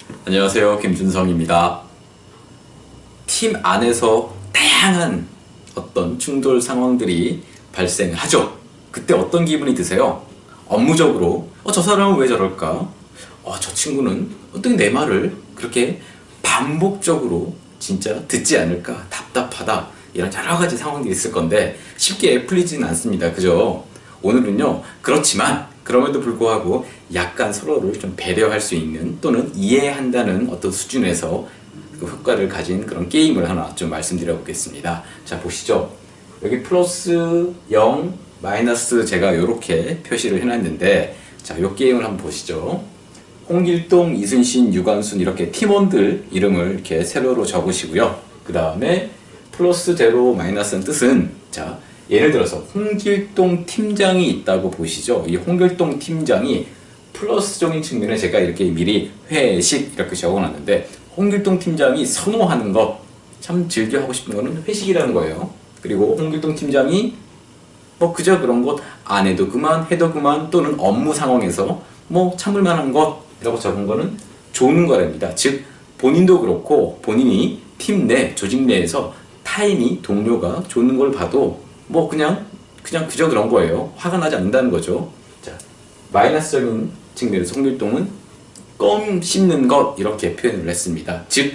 안녕하세요, 김준성입니다. 팀 안에서 다양한 어떤 충돌 상황들이 발생하죠. 그때 어떤 기분이 드세요? 업무적으로 저 사람은 왜 저럴까? 저 친구는 어떻게 내 말을 그렇게 반복적으로 진짜 듣지 않을까? 답답하다. 이런 여러 가지 상황들이 있을 건데 쉽게 풀리지는 않습니다. 그죠? 오늘은요, 그렇지만 그럼에도 불구하고 약간 서로를 좀 배려할 수 있는 또는 이해한다는 어떤 수준에서 그 효과를 가진 그런 게임을 하나 좀 말씀드려 보겠습니다. 자, 보시죠. 여기 플러스 0, 마이너스 제가 이렇게 표시를 해놨는데, 자, 이 게임을 한번 보시죠. 홍길동, 이순신, 유관순 이렇게 팀원들 이름을 이렇게 세로로 적으시고요. 그 다음에 플러스 제로, 마이너스는 뜻은, 자, 예를 들어서 홍길동 팀장이 있다고 보시죠. 이 홍길동 팀장이 플러스적인 측면에 제가 이렇게 미리 회식 이렇게 적어놨는데, 홍길동 팀장이 선호하는 것, 참 즐겨 하고 싶은 거는 회식이라는 거예요. 그리고 홍길동 팀장이 그저 그런 것 안 해도 그만, 해도 그만, 또는 업무 상황에서 참을 만한 것이라고 적은 거는 좋은 거랍니다. 즉 본인도 그렇고 본인이 팀 내, 조직 내에서 타인이, 동료가 좋은 걸 봐도 그냥 그저 그런 거예요. 화가 나지 않는다는 거죠. 자, 마이너스적인 측면에서 홍길동은 껌 씹는 것 이렇게 표현을 했습니다. 즉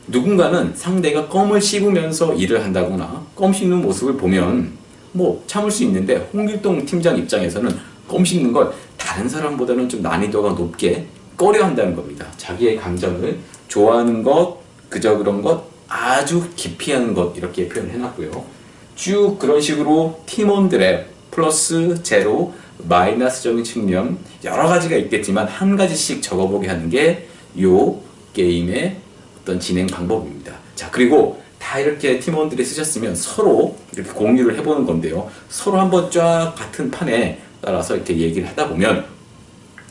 누군가는 상대가 껌을 씹으면서 일을 한다거나 껌 씹는 모습을 보면 참을 수 있는데, 홍길동 팀장 입장에서는 껌 씹는 걸 다른 사람보다는 좀 난이도가 높게 꺼려 한다는 겁니다. 자기의 감정을 좋아하는 것, 그저 그런 것, 아주 기피하는 것 이렇게 표현을 해놨고요. 쭉 그런 식으로 팀원들의 플러스, 제로, 마이너스적인 측면 여러 가지가 있겠지만 한 가지씩 적어보게 하는 게 이 게임의 어떤 진행 방법입니다. 자, 그리고 다 이렇게 팀원들이 쓰셨으면 서로 이렇게 공유를 해보는 건데요. 서로 한번 쫙 같은 판에 따라서 이렇게 얘기를 하다 보면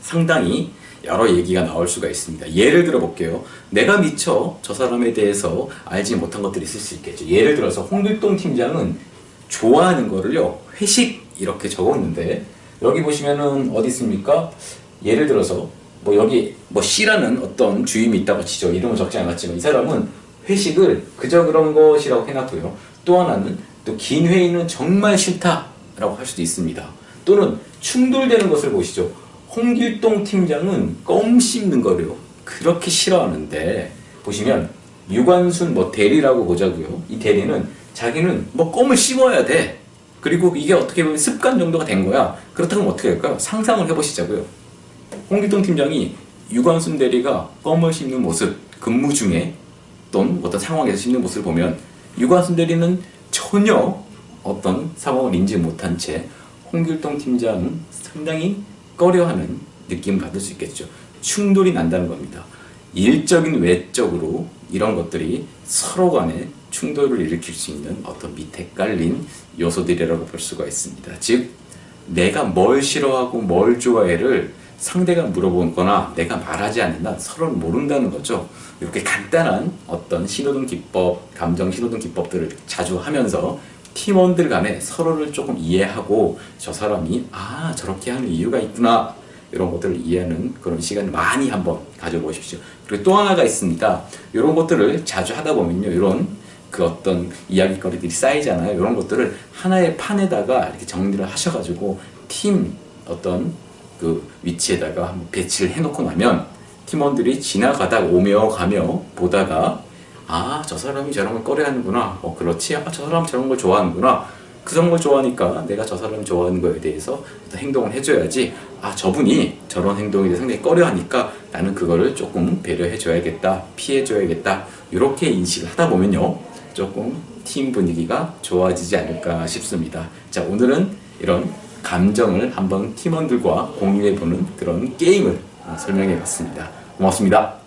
상당히 여러 얘기가 나올 수가 있습니다. 예를 들어 볼게요. 내가 미처 저 사람에 대해서 알지 못한 것들이 있을 수 있겠죠. 예를 들어서 홍길동 팀장은 좋아하는 거를요, 회식 이렇게 적었는데, 여기 보시면은 어디 있습니까? 예를 들어서 여기 C라는 어떤 주임이 있다고 치죠. 이름은 적지 않았지만 이 사람은 회식을 그저 그런 것이라고 해놨고요. 또 하나는 또 긴 회의는 정말 싫다라고 할 수도 있습니다. 또는 충돌되는 것을 보시죠. 홍길동 팀장은 껌 씹는 거를 그렇게 싫어하는데, 보시면 유관순 대리라고 보자고요. 이 대리는 자기는 껌을 씹어야 돼. 그리고 이게 어떻게 보면 습관 정도가 된 거야. 그렇다면 어떻게 할까요? 상상을 해보시자고요. 홍길동 팀장이 유관순 대리가 껌을 씹는 모습, 근무 중에 또는 어떤 상황에서 씹는 모습을 보면 유관순 대리는 전혀 어떤 상황을 인지 못한 채 홍길동 팀장은 상당히 꺼려하는 느낌을 받을 수 있겠죠. 충돌이 난다는 겁니다. 일적인 외적으로 이런 것들이 서로 간에 충돌을 일으킬 수 있는 어떤 밑에 깔린 요소들이라고 볼 수가 있습니다. 즉 내가 뭘 싫어하고 뭘 좋아해를 상대가 물어보거나 내가 말하지 않는 한 서로는 모른다는 거죠. 이렇게 간단한 어떤 신호등 기법, 감정 신호등 기법들을 자주 하면서 팀원들 간에 서로를 조금 이해하고 저 사람이 저렇게 하는 이유가 있구나, 이런 것들을 이해하는 그런 시간을 많이 한번 가져보십시오. 그리고 또 하나가 있습니다. 이런 것들을 자주 하다 보면요, 이런 그 어떤 이야기거리들이 쌓이잖아요. 이런 것들을 하나의 판에다가 이렇게 정리를 하셔가지고 팀 어떤 그 위치에다가 한번 배치를 해놓고 나면 팀원들이 지나가다 오며 가며 보다가 저 사람이 저런 걸 꺼려하는구나. 그렇지. 저 사람 저런 걸 좋아하는구나. 그런 걸 좋아하니까 내가 저 사람이 좋아하는 거에 대해서 행동을 해줘야지. 저분이 저런 행동에 대해서 상당히 꺼려하니까 나는 그거를 조금 배려해줘야겠다, 피해줘야겠다, 이렇게 인식을 하다 보면요, 조금 팀 분위기가 좋아지지 않을까 싶습니다. 자, 오늘은 이런 감정을 한번 팀원들과 공유해보는 그런 게임을 설명해 봤습니다. 고맙습니다.